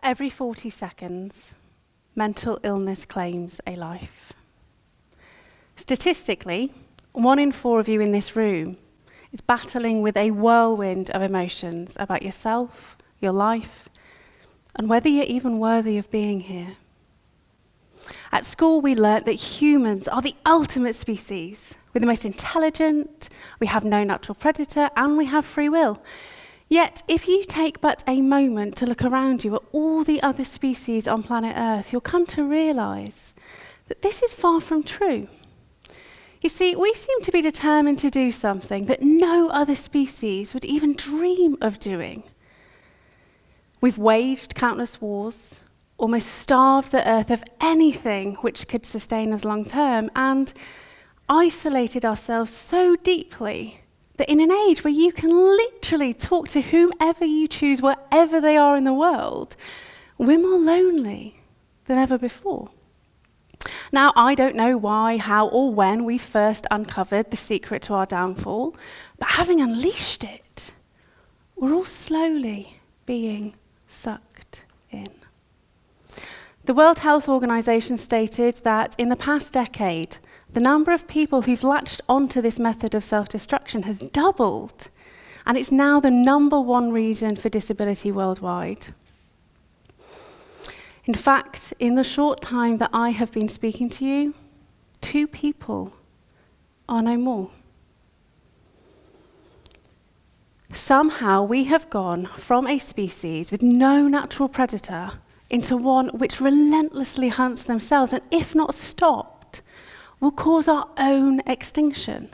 Every 40 seconds, mental illness claims a life. Statistically, 1 in 4 of you in this room is battling with a whirlwind of emotions about yourself, your life, and whether you're even worthy of being here. At school, we learnt that humans are the ultimate species. We're the most intelligent, we have no natural predator, and we have free will. Yet, if you take but a moment to look around you at all the other species on planet Earth, you'll come to realise that this is far from true. You see, we seem to be determined to do something that no other species would even dream of doing. We've waged countless wars, almost starved the Earth of anything which could sustain us long term, and isolated ourselves so deeply that in an age where you can literally talk to whomever you choose, wherever they are in the world, we're more lonely than ever before. Now, I don't know why, how, or when we first uncovered the secret to our downfall, but having unleashed it, we're all slowly being sucked in. The World Health Organization stated that in the past decade, the number of people who've latched onto this method of self-destruction has doubled, and it's now the #1 reason for disability worldwide. In fact, in the short time that I have been speaking to you, 2 people are no more. Somehow we have gone from a species with no natural predator into one which relentlessly hunts themselves, and if not stopped, will cause our own extinction.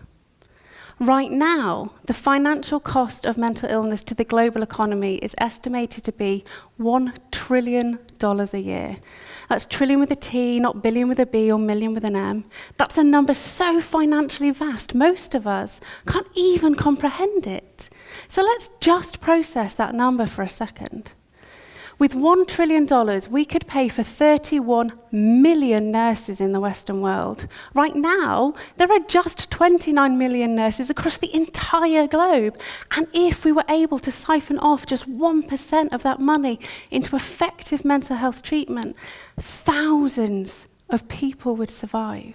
Right now, the financial cost of mental illness to the global economy is estimated to be $1 trillion a year. That's trillion with a T, not billion with a B or million with an M. That's a number so financially vast, most of us can't even comprehend it. So let's just process that number for a second. With $1 trillion, we could pay for 31 million nurses in the Western world. Right now, there are just 29 million nurses across the entire globe. And if we were able to siphon off just 1% of that money into effective mental health treatment, thousands of people would survive.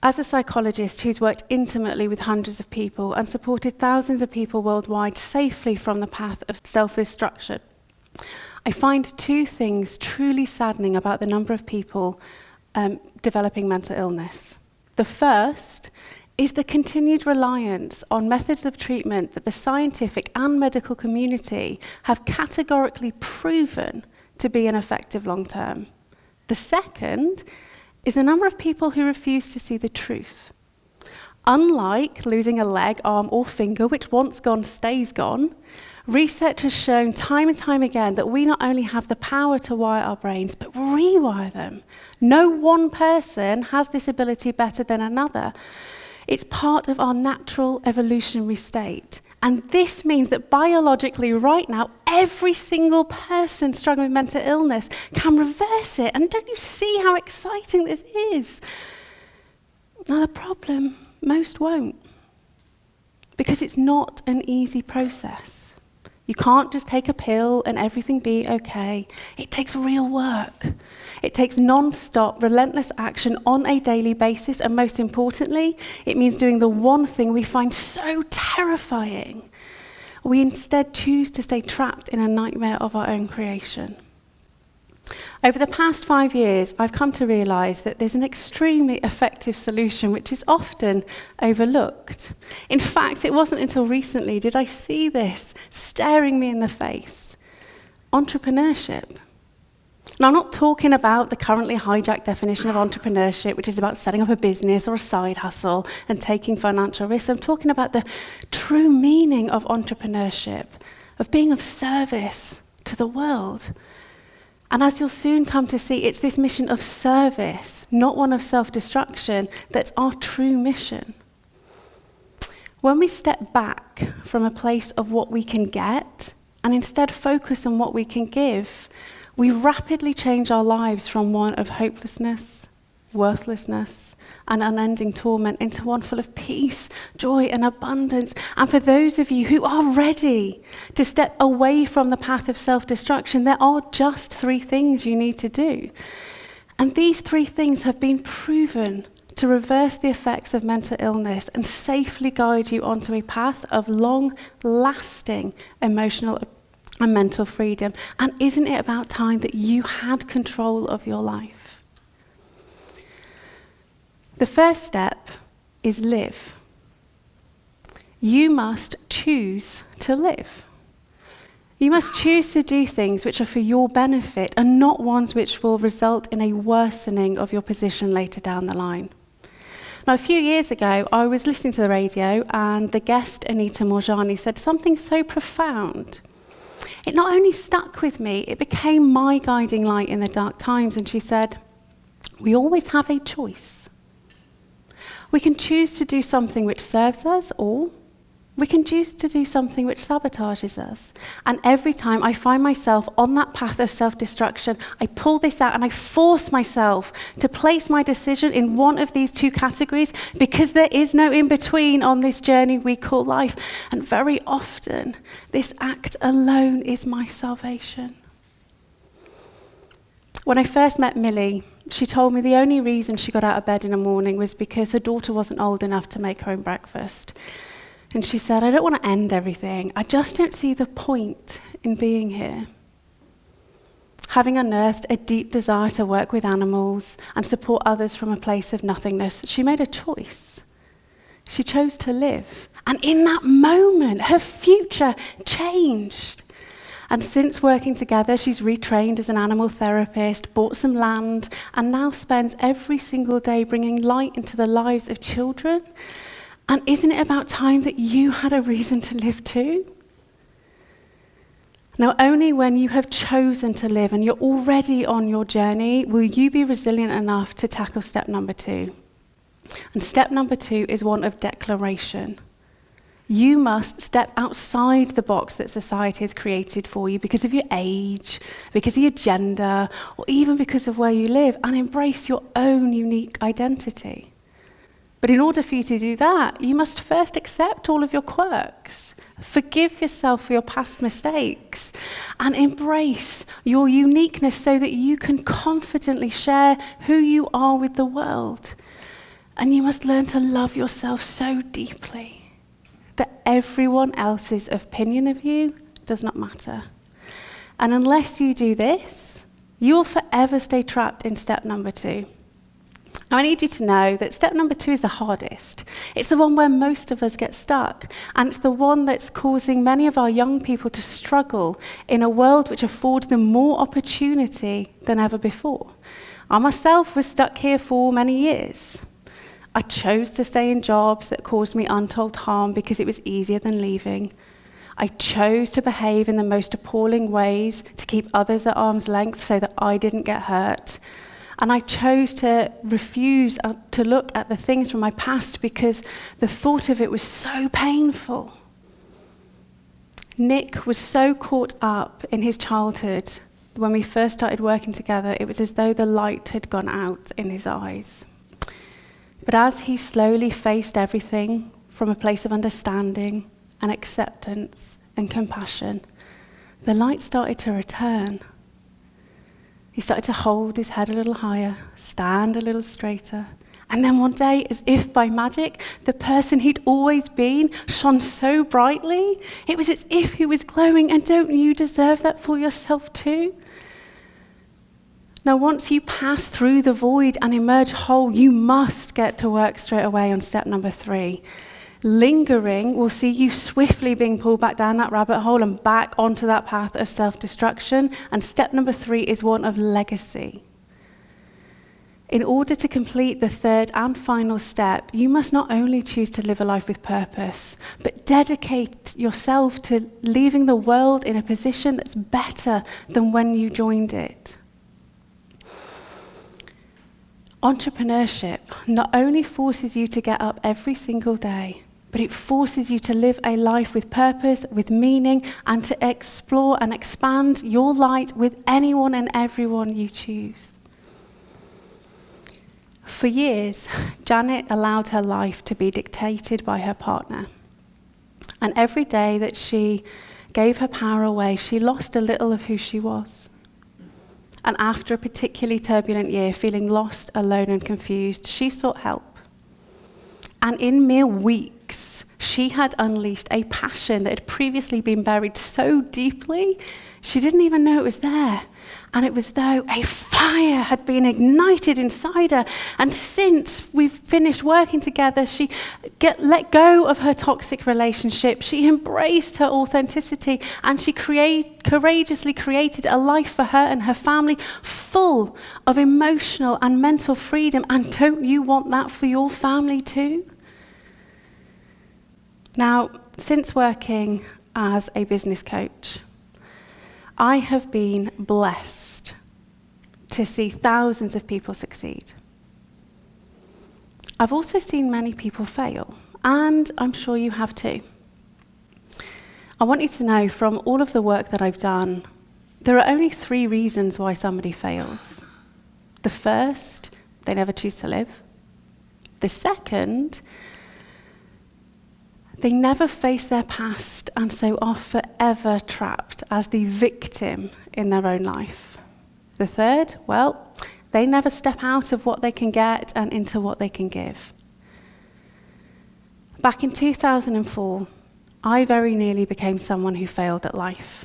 As a psychologist who's worked intimately with hundreds of people and supported thousands of people worldwide safely from the path of self-destruction, I find 2 things truly saddening about the number of people developing mental illness. The first is the continued reliance on methods of treatment that the scientific and medical community have categorically proven to be ineffective long-term. The second is the number of people who refuse to see the truth. Unlike losing a leg, arm, or finger, which once gone stays gone, research has shown time and time again that we not only have the power to wire our brains, but rewire them. No one person has this ability better than another. It's part of our natural evolutionary state. And this means that biologically right now, every single person struggling with mental illness can reverse it. And don't you see how exciting this is? Now the problem, most won't. Because it's not an easy process. You can't just take a pill and everything be okay. It takes real work. It takes non-stop, relentless action on a daily basis, and most importantly, it means doing the one thing we find so terrifying. We instead choose to stay trapped in a nightmare of our own creation. Over the past 5 years, I've come to realise that there's an extremely effective solution which is often overlooked. In fact, it wasn't until recently did I see this staring me in the face. Entrepreneurship. Now, I'm not talking about the currently hijacked definition of entrepreneurship, which is about setting up a business or a side hustle and taking financial risks. I'm talking about the true meaning of entrepreneurship, of being of service to the world. And as you'll soon come to see, it's this mission of service, not one of self-destruction, that's our true mission. When we step back from a place of what we can get and instead focus on what we can give, we rapidly change our lives from one of hopelessness worthlessness, and unending torment into one full of peace, joy, and abundance. And for those of you who are ready to step away from the path of self-destruction, there are just 3 things you need to do. And these 3 things have been proven to reverse the effects of mental illness and safely guide you onto a path of long-lasting emotional and mental freedom. And isn't it about time that you had control of your life? The first step is live. You must choose to live. You must choose to do things which are for your benefit and not ones which will result in a worsening of your position later down the line. Now, a few years ago, I was listening to the radio and the guest, Anita Morjani, said something so profound. It not only stuck with me, it became my guiding light in the dark times. And she said, we always have a choice. We can choose to do something which serves us, or we can choose to do something which sabotages us. And every time I find myself on that path of self-destruction, I pull this out and I force myself to place my decision in one of these 2 categories, because there is no in-between on this journey we call life. And very often, this act alone is my salvation. When I first met Millie, she told me the only reason she got out of bed in the morning was because her daughter wasn't old enough to make her own breakfast. And she said, I don't want to end everything. I just don't see the point in being here. Having unearthed a deep desire to work with animals and support others from a place of nothingness, she made a choice. She chose to live. And in that moment, her future changed. And since working together, she's retrained as an animal therapist, bought some land, and now spends every single day bringing light into the lives of children. And isn't it about time that you had a reason to live too? Now, only when you have chosen to live and you're already on your journey will you be resilient enough to tackle step number 2. And step number 2 is one of declaration. You must step outside the box that society has created for you because of your age, because of your gender, or even because of where you live, and embrace your own unique identity. But in order for you to do that, you must first accept all of your quirks, forgive yourself for your past mistakes, and embrace your uniqueness so that you can confidently share who you are with the world. And you must learn to love yourself so deeply that everyone else's opinion of you does not matter. And unless you do this, you will forever stay trapped in step number 2. Now, I need you to know that step number 2 is the hardest. It's the one where most of us get stuck, and it's the one that's causing many of our young people to struggle in a world which affords them more opportunity than ever before. I myself was stuck here for many years. I chose to stay in jobs that caused me untold harm because it was easier than leaving. I chose to behave in the most appalling ways to keep others at arm's length so that I didn't get hurt. And I chose to refuse to look at the things from my past because the thought of it was so painful. Nick was so caught up in his childhood. When we first started working together, it was as though the light had gone out in his eyes. But as he slowly faced everything from a place of understanding and acceptance and compassion, the light started to return. He started to hold his head a little higher, stand a little straighter. And then one day, as if by magic, the person he'd always been shone so brightly. It was as if he was glowing, and don't you deserve that for yourself too? Now, once you pass through the void and emerge whole, you must get to work straight away on step number 3. Lingering will see you swiftly being pulled back down that rabbit hole and back onto that path of self-destruction. And step number 3 is one of legacy. In order to complete the third and final step, you must not only choose to live a life with purpose, but dedicate yourself to leaving the world in a position that's better than when you joined it. Entrepreneurship not only forces you to get up every single day, but it forces you to live a life with purpose, with meaning, and to explore and expand your light with anyone and everyone you choose. For years, Janet allowed her life to be dictated by her partner. And every day that she gave her power away, she lost a little of who she was. And after a particularly turbulent year, feeling lost, alone, and confused, she sought help. And in mere weeks, she had unleashed a passion that had previously been buried so deeply, she didn't even know it was there. And it was though a fire had been ignited inside her. And since we've finished working together, she let go of her toxic relationship. She embraced her authenticity, and she courageously created a life for her and her family full of emotional and mental freedom. And don't you want that for your family too? Now, since working as a business coach, I have been blessed to see thousands of people succeed. I've also seen many people fail, and I'm sure you have too. I want you to know from all of the work that I've done, there are only 3 reasons why somebody fails. The first, they never choose to live. The second, they never face their past and so are forever trapped as the victim in their own life. The third, well, they never step out of what they can get and into what they can give. Back in 2004, I very nearly became someone who failed at life.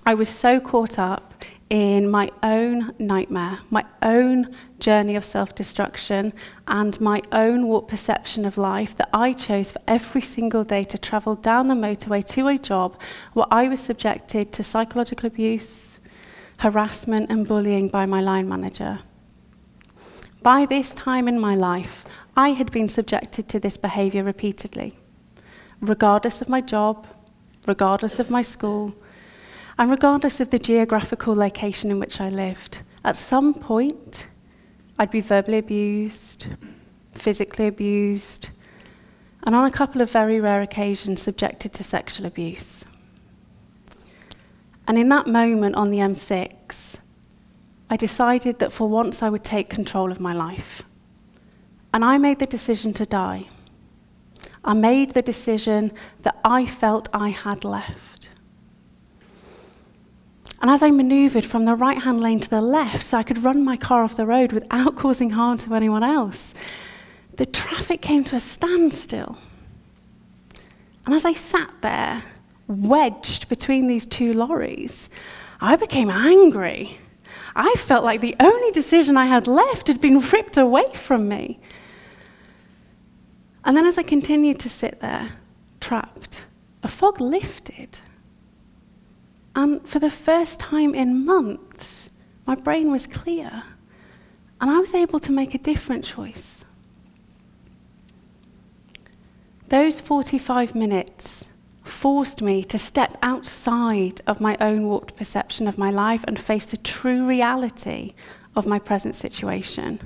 I was so caught up in my own nightmare, my own journey of self-destruction, and my own warped perception of life that I chose for every single day to travel down the motorway to a job where I was subjected to psychological abuse, harassment, and bullying by my line manager. By this time in my life, I had been subjected to this behavior repeatedly, regardless of my job, regardless of my school, and regardless of the geographical location in which I lived. At some point, I'd be verbally abused, physically abused, and on a couple of very rare occasions, subjected to sexual abuse. And in that moment on the M6, I decided that for once I would take control of my life. And I made the decision to die. I made the decision that I felt I had left. And as I maneuvered from the right-hand lane to the left so I could run my car off the road without causing harm to anyone else, the traffic came to a standstill. And as I sat there, wedged between these 2 lorries, I became angry. I felt like the only decision I had left had been ripped away from me. And then as I continued to sit there, trapped, a fog lifted. And for the first time in months, my brain was clear, and I was able to make a different choice. Those 45 minutes forced me to step outside of my own warped perception of my life and face the true reality of my present situation.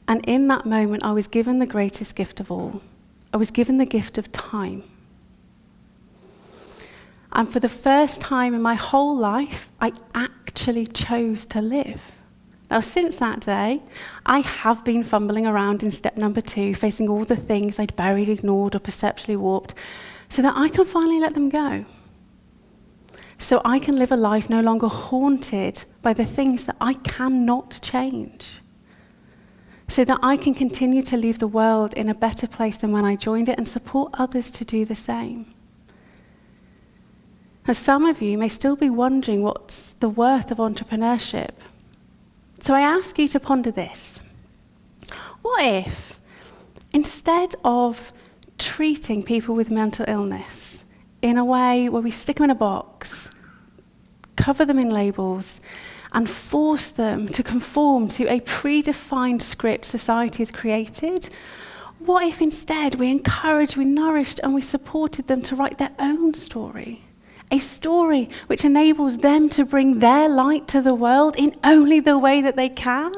And in that moment, I was given the greatest gift of all. I was given the gift of time. And for the first time in my whole life, I actually chose to live. Now, since that day, I have been fumbling around in step number 2, facing all the things I'd buried, ignored, or perceptually warped, so that I can finally let them go. So I can live a life no longer haunted by the things that I cannot change. So that I can continue to leave the world in a better place than when I joined it and support others to do the same. Now, some of you may still be wondering what's the worth of entrepreneurship. So I ask you to ponder this. What if, instead of treating people with mental illness in a way where we stick them in a box, cover them in labels, and force them to conform to a predefined script society has created, what if instead we encouraged, we nourished, and we supported them to write their own story? A story which enables them to bring their light to the world in only the way that they can.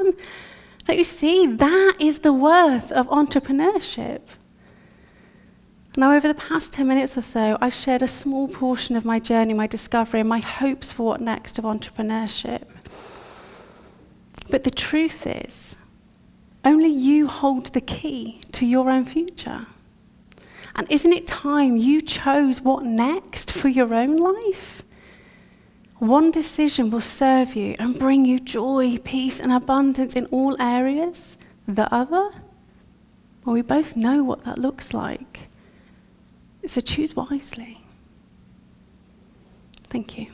Don't you see, that is the worth of entrepreneurship. Now, over the past 10 minutes or so, I've shared a small portion of my journey, my discovery, and my hopes for what next of entrepreneurship. But the truth is, Only you hold the key to your own future. And isn't it time you chose what next for your own life? One decision will serve you and bring you joy, peace, and abundance in all areas. The other? Well, we both know what that looks like. So choose wisely. Thank you.